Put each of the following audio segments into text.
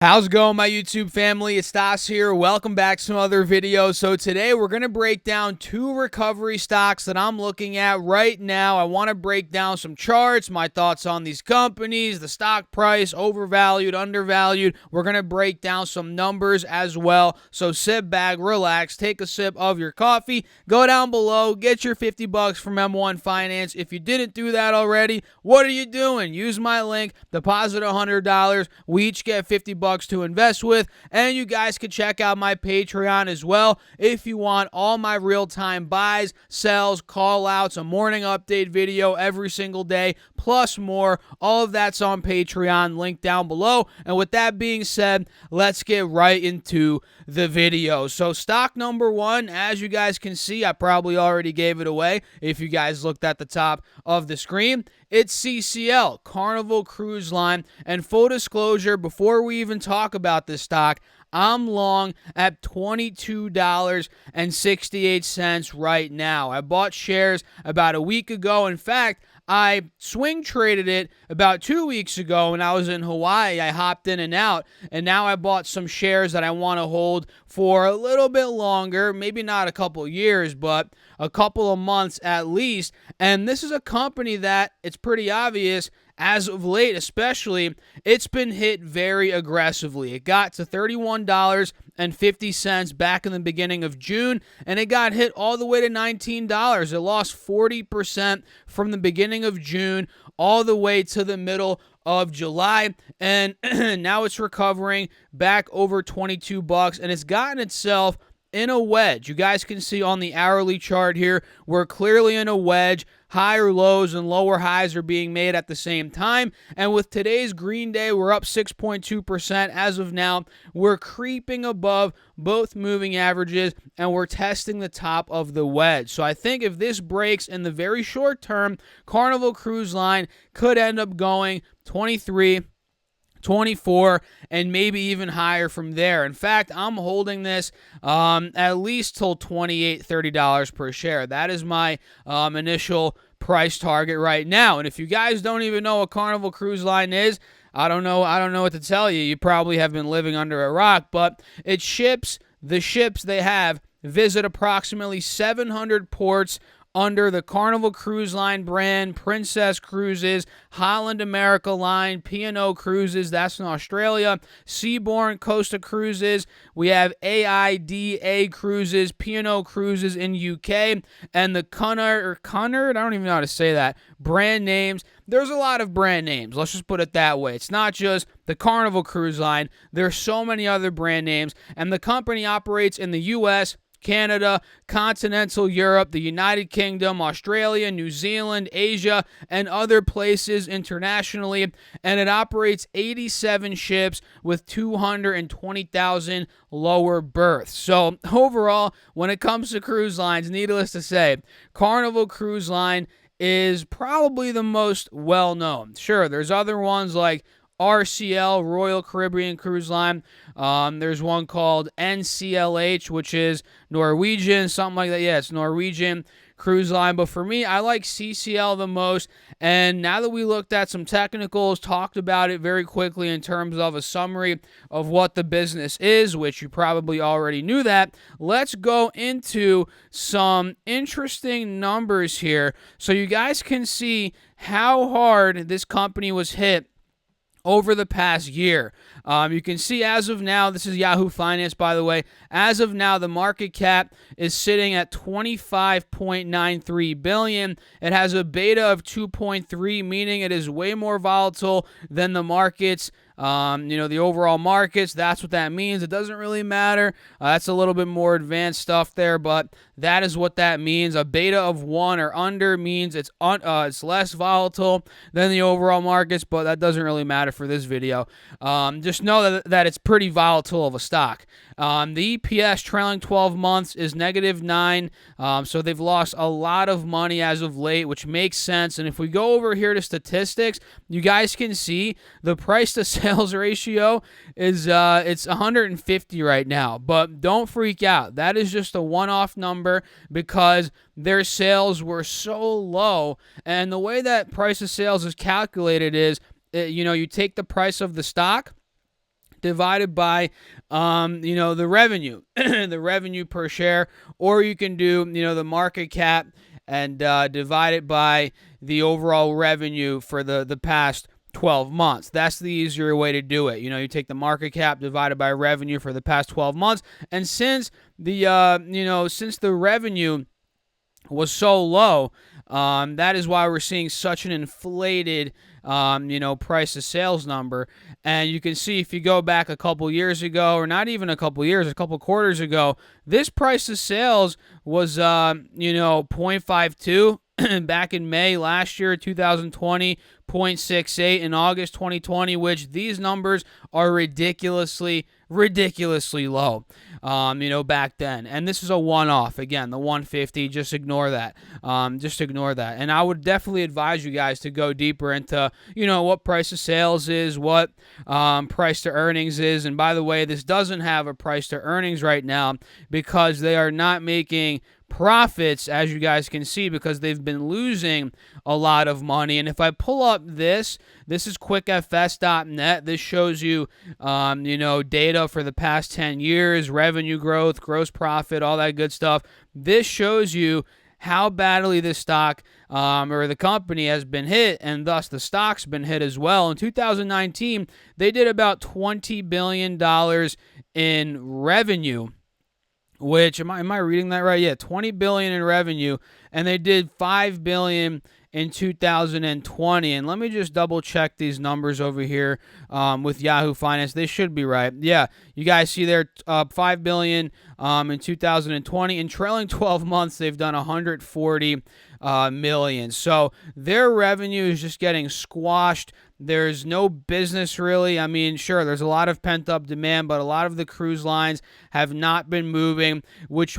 How's it going, my YouTube family? It's Stas here. Welcome back to some other videos. So today we're going to break down two recovery stocks that I'm looking at right now. I want to break down some charts, my thoughts on these companies, the stock price, overvalued, undervalued. We're going to break down some numbers as well. So sit back, relax, take a sip of your coffee, go down below, get your $50 from M1 Finance. If you didn't do that already, what are you doing? Use my link, deposit $100. We each get $50 to invest with, and you guys can check out my Patreon as well if you want all my real-time buys, sells, call-outs, a morning update video every single day, plus more. All of that's on Patreon, link down below. And with that being said, let's get right into the video. So stock number one, as you guys can see, I probably already gave it away if you guys looked at the top of the screen. It's CCL, Carnival Cruise Line. And full disclosure, before we even talk about this stock, I'm long at $22.68 right now. I bought shares about a week ago. In fact, I swing traded it about 2 weeks ago when I was in Hawaii. I hopped in and out, and now I bought some shares that I want to hold for a little bit longer, maybe not a couple years, but a couple of months at least. And this is a company that, it's pretty obvious, as of late especially, it's been hit very aggressively. It got to $31.50 back in the beginning of June, and it got hit all the way to $19. It lost 40% from the beginning of June all the way to the middle of July, and now it's recovering back over $22, and it's gotten itself in a wedge. You guys can see on the hourly chart here, we're clearly in a wedge. Higher lows and lower highs are being made at the same time. And with today's green day, we're up 6.2%. As of now, we're creeping above both moving averages, and we're testing the top of the wedge. So I think if this breaks in the very short term, Carnival Cruise Line could end up going 23, 24, and maybe even higher from there. In fact, I'm holding this at least till $28, $30 per share. That is my initial price target right now. And if you guys don't even know what Carnival Cruise Line is, I don't know what to tell you. You probably have been living under a rock, but the ships they have visit approximately 700 ports under the Carnival Cruise Line brand, Princess Cruises, Holland America Line, P&O Cruises, that's in Australia, Seabourn Costa Cruises, we have AIDA Cruises, P&O Cruises in UK, and the Cunard, I don't even know how to say that, brand names. There's a lot of brand names, let's just put it that way. It's not just the Carnival Cruise Line, there's so many other brand names, and the company operates in the US, Canada, continental Europe, the United Kingdom, Australia, New Zealand, Asia, and other places internationally, and it operates 87 ships with 220,000 lower berths. So overall, when it comes to cruise lines, needless to say, Carnival Cruise Line is probably the most well-known. Sure, there's other ones like RCL, Royal Caribbean Cruise Line. There's one called NCLH, which is Norwegian, something like that. Yeah, it's Norwegian Cruise Line. But for me, I like CCL the most. And now that we looked at some technicals, talked about it very quickly in terms of a summary of what the business is, which you probably already knew that, let's go into some interesting numbers here so you guys can see how hard this company was hit over the past year. You can see as of now, this is Yahoo Finance, by the way. As of now, the market cap is sitting at $25.93 billion. It has a beta of 2.3, meaning it is way more volatile than the markets. The overall markets, that's what that means. It doesn't really matter. That's a little bit more advanced stuff there, but that is what that means. A beta of 1 or under means it's less volatile than the overall markets, but that doesn't really matter for this video. Just know that it's pretty volatile of a stock. The EPS trailing 12 months is -9, so they've lost a lot of money as of late, which makes sense. And if we go over here to statistics, you guys can see the price to sales ratio is it's 150 right now. But don't freak out. That is just a one-off number because their sales were so low. And the way that price of sales is calculated is, you take the price of the stock divided by, the revenue, the revenue per share, or you can do, the market cap and divide it by the overall revenue for the past 12 months. That's the easier way to do it. You take the market cap divided by revenue for the past 12 months. And since the revenue was so low, that is why we're seeing such an inflated, price to sales number. And you can see if you go back a couple years ago, or not even a couple years, a couple quarters ago, this price to sales was, 0.52 back in May last year, 2020, 0.68 in August 2020, which these numbers are ridiculously low, back then. And this is a one-off. Again, the 150, just ignore that. And I would definitely advise you guys to go deeper into, what price of sales is, what price to earnings is. And by the way, this doesn't have a price to earnings right now because they are not making profits, as you guys can see, because they've been losing a lot of money. And if I pull up this is quickfs.net. This shows you, data for the past 10 years, revenue growth, gross profit, all that good stuff. This shows you how badly this stock or the company has been hit, and thus the stock's been hit as well. In 2019, they did about $20 billion in revenue. Which am I reading that right? Yeah, $20 billion in revenue, and they did $5 billion in 2020. And let me just double check these numbers over here with Yahoo Finance. They should be right. Yeah, you guys see there, $5 billion in 2020. In trailing 12 months, they've done $140 million. So their revenue is just getting squashed. There's no business really. I mean, sure, there's a lot of pent-up demand, but a lot of the cruise lines have not been moving, which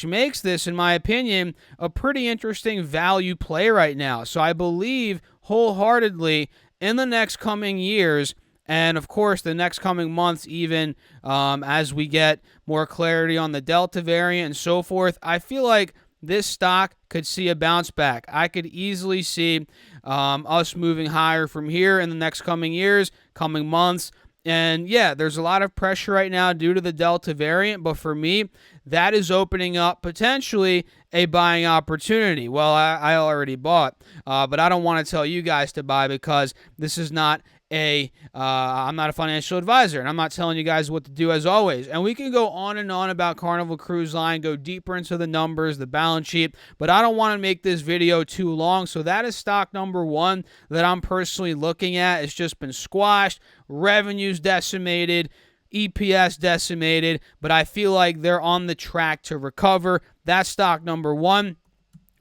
makes this, in my opinion, a pretty interesting value play right now. So I believe wholeheartedly in the next coming years, and of course the next coming months, even as we get more clarity on the Delta variant and so forth, I feel like this stock could see a bounce back. I could easily see us moving higher from here in the next coming years, coming months. And yeah, there's a lot of pressure right now due to the Delta variant, but for me, that is opening up potentially a buying opportunity. Well, I already bought, but I don't want to tell you guys to buy because this is not I'm not a financial advisor, and I'm not telling you guys what to do as always. And we can go on and on about Carnival Cruise Line, go deeper into the numbers, the balance sheet, but I don't want to make this video too long. So that is stock number one that I'm personally looking at. It's just been squashed, revenues decimated, EPS decimated, but I feel like they're on the track to recover. That's stock number one.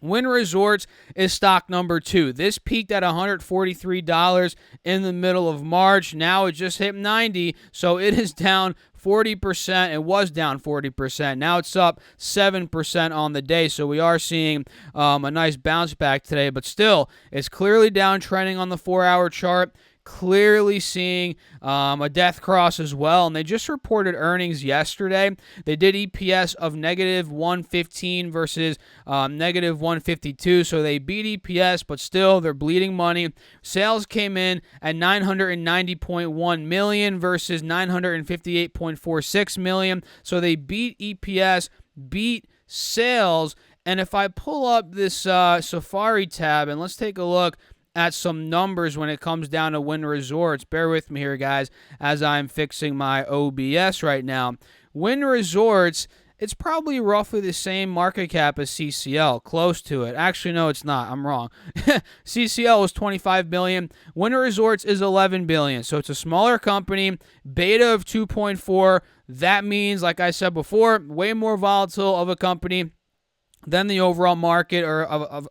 Wynn Resorts is stock number two. This peaked at $143 in the middle of March. Now it just hit $90, so it is down 40%. It was down 40%. Now it's up 7% on the day, so we are seeing a nice bounce back today, but still, it's clearly downtrending on the 4-hour chart. Clearly seeing a death cross as well, and they just reported earnings yesterday. They did EPS of negative 115 versus negative 152, so they beat EPS, but still they're bleeding money. Sales came in at $990.1 million versus $958.46 million, so they beat EPS, beat sales. And if I pull up this Safari tab and let's take a look at some numbers when it comes down to Wynn Resorts. Bear with me here, guys, as I'm fixing my OBS right now. Wynn Resorts, it's probably roughly the same market cap as CCL, close to it. Actually, no, it's not. I'm wrong. CCL was $25 billion. Wynn Resorts is $11 billion. So it's a smaller company, beta of 2.4. That means, like I said before, way more volatile of a company than the overall market, or of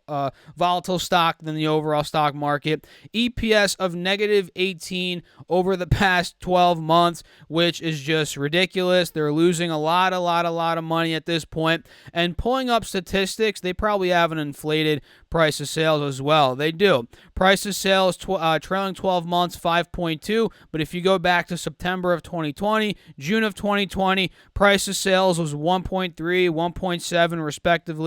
volatile stock than the overall stock market. EPS of negative 18 over the past 12 months, which is just ridiculous. They're losing a lot of money at this point. And pulling up statistics, they probably have an inflated price of sales as well. They do. Price of sales trailing 12 months, 5.2. But if you go back to September of 2020, June of 2020, price of sales was 1.3, 1.7 respectively.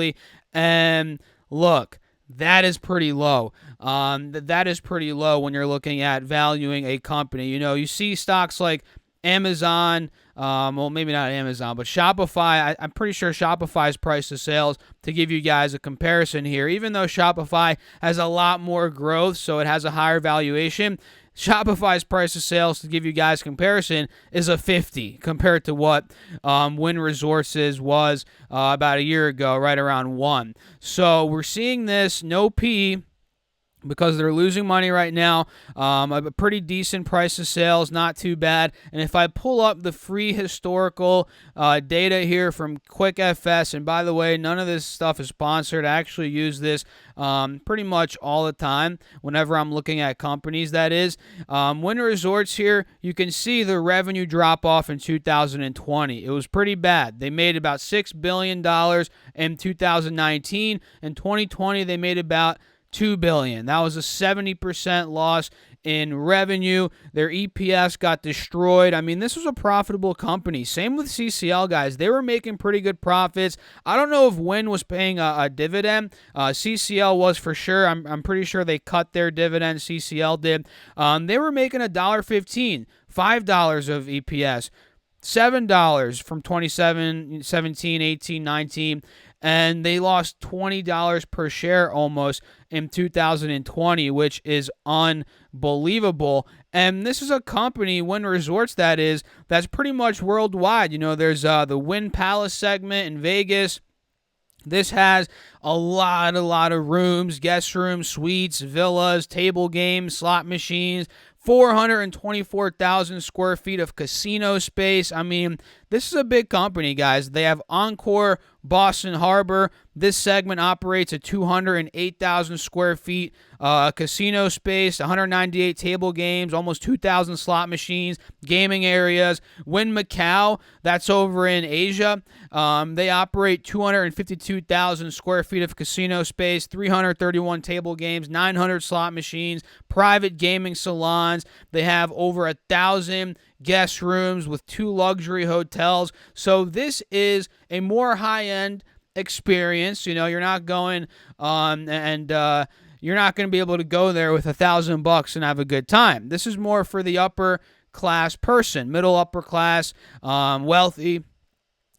And look, that is pretty low. That is pretty low when you're looking at valuing a company. You know, you see stocks like Amazon, well, maybe not Amazon, but Shopify. I'm pretty sure Shopify's price to sales, to give you guys a comparison here, even though Shopify has a lot more growth, so it has a higher valuation. Shopify's price to sales, to give you guys comparison, is a 50 compared to what Wynn Resorts was about a year ago, right around 1. So we're seeing this, no P, because they're losing money right now. A pretty decent price of sales, not too bad. And if I pull up the free historical data here from QuickFS, and by the way, none of this stuff is sponsored. I actually use this pretty much all the time whenever I'm looking at companies, that is. Wynn Resorts here, you can see the revenue drop off in 2020. It was pretty bad. They made about $6 billion in 2019. In 2020, they made about $2 billion. That was a 70% loss in revenue. Their EPS got destroyed. I mean, this was a profitable company. Same with CCL, guys. They were making pretty good profits. I don't know if Wynn was paying a dividend. CCL was for sure. I'm pretty sure they cut their dividend. CCL did. They were making $1.15, $5 of EPS. $7 from 2017, 18, 19, and they lost $20 per share almost in 2020, which is unbelievable. And this is a company, Wynn Resorts, that's pretty much worldwide. You know, there's the Wynn Palace segment in Vegas. This has a lot of rooms, guest rooms, suites, villas, table games, slot machines, 424,000 square feet of casino space. I mean, this is a big company, guys. They have Encore Boston Harbor. This segment operates at 208,000 square feet casino space, 198 table games, almost 2,000 slot machines, gaming areas. Wynn Macau, that's over in Asia. They operate 252,000 square feet of casino space, 331 table games, 900 slot machines, private gaming salons. They have over 1,000 guest rooms with 2 luxury hotels. So this is a more high-end experience. You know, you're not going you're not going to be able to go there with $1,000 and have a good time. This is more for the upper class person, middle upper class, wealthy.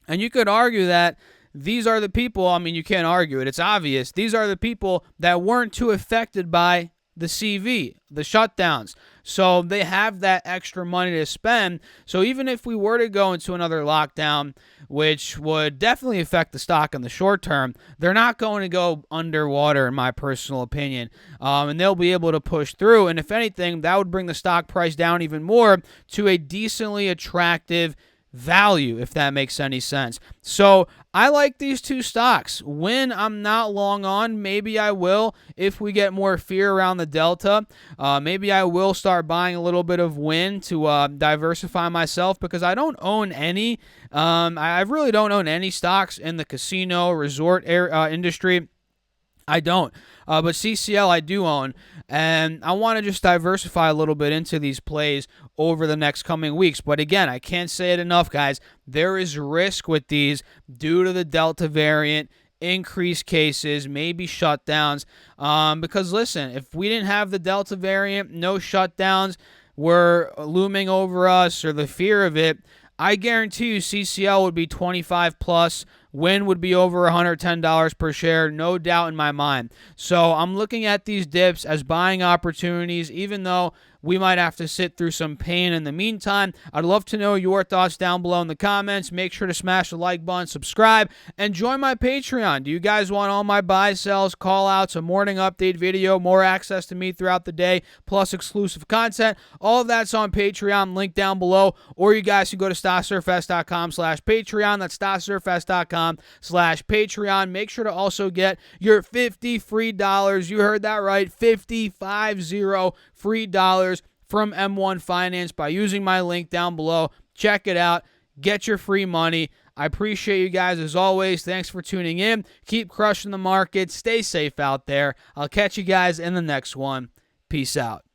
And you could argue that these are the people, I mean, you can't argue it, it's obvious. These are the people that weren't too affected by the CV, the shutdowns. So they have that extra money to spend. So even if we were to go into another lockdown, which would definitely affect the stock in the short term, they're not going to go underwater, in my personal opinion. And they'll be able to push through. And if anything, that would bring the stock price down even more to a decently attractive value, if that makes any sense. So I like these two stocks. Wynn, I'm not long on. Maybe I will if we get more fear around the Delta. Maybe I will start buying a little bit of Wynn to diversify myself, because I don't own any. I really don't own any stocks in the casino resort industry. I don't. But CCL I do own, and I want to just diversify a little bit into these plays over the next coming weeks. But again, I can't say it enough, guys. There is risk with these due to the Delta variant, increased cases, maybe shutdowns. Because listen, if we didn't have the Delta variant, no shutdowns were looming over us, or the fear of it, I guarantee you CCL would be 25 plus. Wynn would be over $110 per share, no doubt in my mind. So I'm looking at these dips as buying opportunities, even though we might have to sit through some pain in the meantime. I'd love to know your thoughts down below in the comments. Make sure to smash the like button, subscribe, and join my Patreon. Do you guys want all my buy, sells, call-outs, a morning update video, more access to me throughout the day, plus exclusive content? All of that's on Patreon, link down below. Or you guys can go to stocksurfest.com/Patreon. That's stocksurfest.com/Patreon. Make sure to also get your 50 free dollars. You heard that right, 50 free dollars from M1 Finance by using my link down below. Check it out. Get your free money. I appreciate you guys as always. Thanks for tuning in. Keep crushing the market. Stay safe out there. I'll catch you guys in the next one. Peace out.